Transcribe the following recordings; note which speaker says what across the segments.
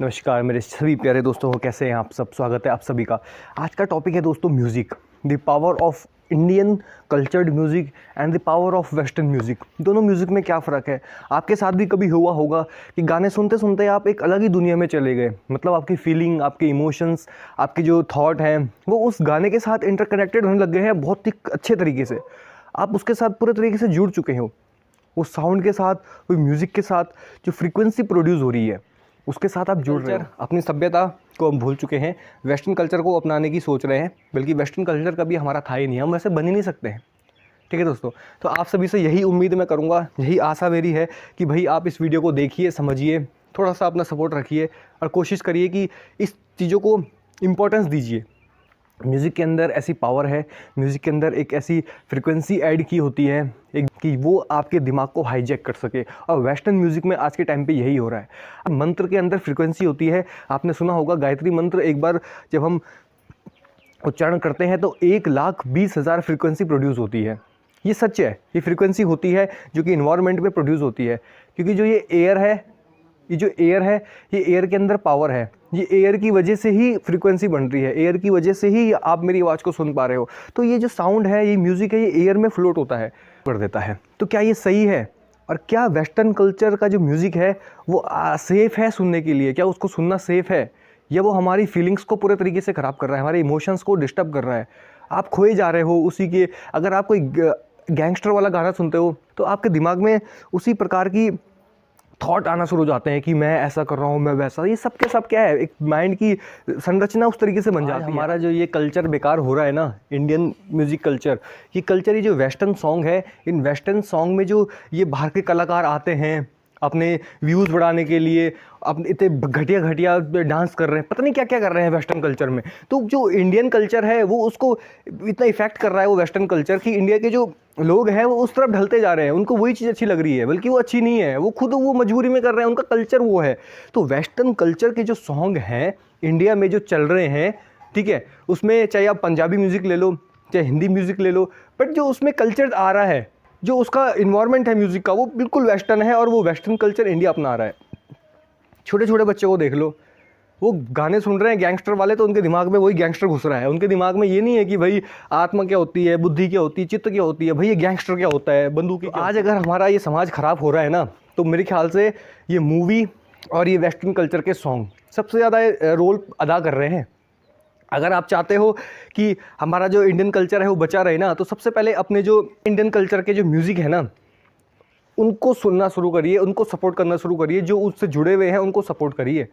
Speaker 1: नमस्कार मेरे सभी प्यारे दोस्तों, कैसे हैं आप सब। स्वागत है आप सभी का। आज का टॉपिक है दोस्तों music, the power of Indian cultured music and the power of western music. दोनों म्यूज़िक में क्या फ़र्क है। आपके साथ भी कभी हुआ होगा कि गाने सुनते सुनते आप एक अलग ही दुनिया में चले गए, मतलब आपकी फीलिंग, आपके इमोशंस, आपके जो थॉट हैं वो उस गाने के साथ इंटरकनेक्टेड होने लग गए हैं बहुत ही अच्छे तरीके से। आप उसके साथ पूरे तरीके से जुड़ चुके हो, उस साउंड के साथ, उस म्यूज़िक के साथ, जो फ्रीक्वेंसी प्रोड्यूस हो रही है उसके साथ आप जुड़ रहे हो। अपनी सभ्यता को हम भूल चुके हैं, वेस्टर्न कल्चर को अपनाने की सोच रहे हैं, बल्कि वेस्टर्न कल्चर कभी हमारा था ही नहीं, हम वैसे बन ही नहीं सकते हैं। ठीक है दोस्तों, तो आप सभी से यही उम्मीद मैं करूँगा, यही आशा मेरी है कि भाई आप इस वीडियो को देखिए, समझिए, थोड़ा सा अपना सपोर्ट रखिए और कोशिश करिए कि इस चीज़ों को इम्पोर्टेंस दीजिए। म्यूज़िक के अंदर ऐसी पावर है, म्यूज़िक के अंदर एक ऐसी फ्रिक्वेंसी ऐड की होती है एक कि वो आपके दिमाग को हाईजैक कर सके, और वेस्टर्न म्यूज़िक में आज के टाइम पे यही हो रहा है। अब मंत्र के अंदर फ्रिक्वेंसी होती है, आपने सुना होगा गायत्री मंत्र एक बार जब हम उच्चारण करते हैं तो 1,20,000 फ्रिक्वेंसी प्रोड्यूस होती है। ये सच है, ये फ्रिक्वेंसी होती है जो कि इन्वायरमेंट में प्रोड्यूस होती है, क्योंकि जो ये एयर है, ये एयर के अंदर पावर है। ये एयर की वजह से ही फ्रीक्वेंसी बन रही है, एयर की वजह से ही आप मेरी आवाज़ को सुन पा रहे हो। तो ये जो साउंड है, ये म्यूज़िक है, ये एयर में फ्लोट होता है, कर देता है। तो क्या ये सही है? और क्या वेस्टर्न कल्चर का जो म्यूज़िक है वो सेफ़ है सुनने के लिए? क्या उसको सुनना सेफ़ है, या वो हमारी फीलिंग्स को पूरे तरीके से ख़राब कर रहा है, हमारे इमोशंस को डिस्टर्ब कर रहा है? आप खोए जा रहे हो उसी के। अगर आप कोई गैंगस्टर वाला गाना सुनते हो तो आपके दिमाग में उसी प्रकार की थॉट आना शुरू हो जाते हैं कि मैं ऐसा कर रहा हूँ, मैं वैसा। ये सब के सब क्या है, एक माइंड की संरचना उस तरीके से बन जाती है। हमारा जो ये कल्चर बेकार हो रहा है ना, इंडियन म्यूज़िक कल्चर, ये कल्चर, ये जो वेस्टर्न सॉन्ग है, इन वेस्टर्न सॉन्ग में जो ये बाहर के कलाकार आते हैं अपने व्यूज़ बढ़ाने के लिए, अपने इतने घटिया घटिया डांस कर रहे हैं, पता नहीं क्या क्या कर रहे हैं वेस्टर्न कल्चर में। तो जो इंडियन कल्चर है वो उसको इतना इफेक्ट कर रहा है वो वेस्टर्न कल्चर, कि इंडिया के जो लोग हैं वो उस तरफ ढलते जा रहे हैं। उनको वही चीज़ अच्छी लग रही है, बल्कि वो अच्छी नहीं है, वो खुद वो मजबूरी में कर रहे हैं, उनका कल्चर वो है। तो वेस्टर्न कल्चर के जो सॉन्ग हैं इंडिया में जो चल रहे हैं, ठीक है, उसमें चाहे आप पंजाबी म्यूज़िक ले लो, चाहे हिंदी म्यूज़िक ले लो, बट जो उसमें कल्चर आ रहा है, जो उसका इन्वायरमेंट है म्यूज़िक का, वो बिल्कुल वेस्टर्न है, और वो वेस्टर्न कल्चर इंडिया अपना रहा है। छोटे छोटे बच्चे को देख लो, वो गाने सुन रहे हैं गैंगस्टर वाले, तो उनके दिमाग में वही गैंगस्टर घुस रहा है। उनके दिमाग में ये नहीं है कि भाई आत्मा क्या होती है, बुद्धि क्या होती है, चित्त क्या होती है, भाई ये गैंगस्टर क्या होता है, बंदूक। तो आज अगर हमारा ये समाज ख़राब हो रहा है ना, तो मेरे ख्याल से ये मूवी और ये वेस्टर्न कल्चर के सॉन्ग सबसे ज़्यादा रोल अदा कर रहे हैं। अगर आप चाहते हो कि हमारा जो इंडियन कल्चर है वो बचा रहे ना, तो सबसे पहले अपने जो इंडियन कल्चर के जो म्यूज़िक है ना, उनको सुनना शुरू करिए, उनको सपोर्ट करना शुरू करिए, जो उससे जुड़े हुए हैं उनको सपोर्ट करिए।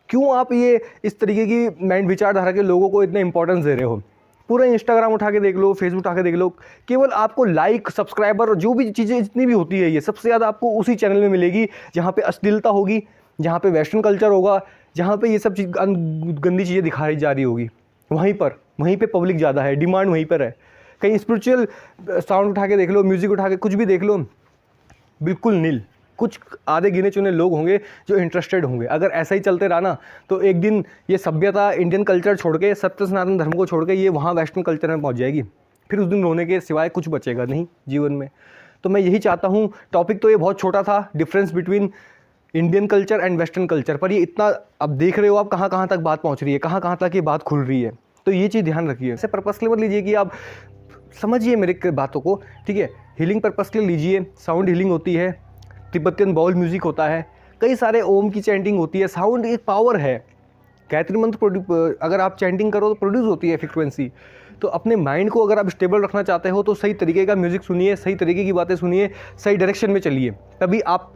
Speaker 1: क्यों आप ये इस तरीके की माइंड विचारधारा के लोगों को इतने इंपॉर्टेंस दे रहे हो? पूरा इंस्टाग्राम उठा के देख लो, फेसबुक उठा के देख लो, केवल आपको लाइक, सब्सक्राइबर और जो भी चीज़ें जितनी भी होती है, ये सबसे ज़्यादा आपको उसी चैनल में मिलेगी जहाँ पे अश्लीलता होगी, जहाँ पे वेस्टर्न कल्चर होगा, जहाँ पे ये सब चीज़ गंदी चीज़ें दिखाई जा रही होगी। वहीं पे पब्लिक ज़्यादा है, डिमांड वहीं पर है। कहीं स्पिरिचुअल साउंड उठा के देख लो, म्यूज़िक उठा के कुछ भी देख लो, बिल्कुल नील। कुछ आधे गिने चुने लोग होंगे जो इंटरेस्टेड होंगे। अगर ऐसा ही चलते रहा ना, तो एक दिन ये सभ्यता इंडियन कल्चर छोड़ के, सत्य सनातन धर्म को छोड़ के, ये वहाँ वेस्टर्न कल्चर में पहुँच जाएगी। फिर उस दिन रोने के सिवाय कुछ बचेगा नहीं जीवन में। तो मैं यही चाहता हूँ। टॉपिक तो ये बहुत छोटा था, difference between Indian culture and western culture, पर ये इतना, अब देख रहे हो आप कहाँ कहाँ तक बात पहुँच रही है, कहाँ कहाँ तक ये बात खुल रही है। तो ये चीज़ ध्यान रखिए। ऐसे पर्पस के लिए मत लीजिए कि आप समझिए मेरे बातों को, ठीक है। हीलिंग पर्पस के लिए लीजिए। साउंड हीलिंग होती है, तिब्बतियन बाउल म्यूज़िक होता है, कई सारे ओम की चैंटिंग होती है। साउंड एक पावर है। गायत्री मंत्र अगर आप चैंटिंग करो तो प्रोड्यूस होती है फ्रिक्वेंसी। तो अपने माइंड को अगर आप स्टेबल रखना चाहते हो तो सही तरीके का म्यूज़िक सुनिए, सही तरीके की बातें सुनिए, सही डायरेक्शन में चलिए, तभी आप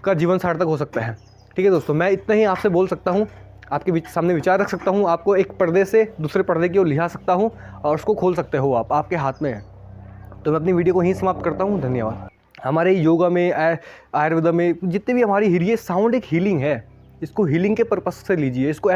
Speaker 1: का जीवन सार्थक हो सकता है। ठीक है दोस्तों, मैं इतना ही आपसे बोल सकता हूँ, आपके सामने विचार रख सकता हूँ, आपको एक पर्दे से दूसरे पर्दे की ओर लिया सकता हूँ, और उसको खोल सकते हो आप, आपके हाथ में है। तो मैं अपनी वीडियो को यहीं समाप्त करता हूँ। धन्यवाद। हमारे योगा में, आयुर्वेदा में, जितने भी हमारी ये साउंड एक हीलिंग है, इसको हीलिंग के पर्पस से लीजिए, इसको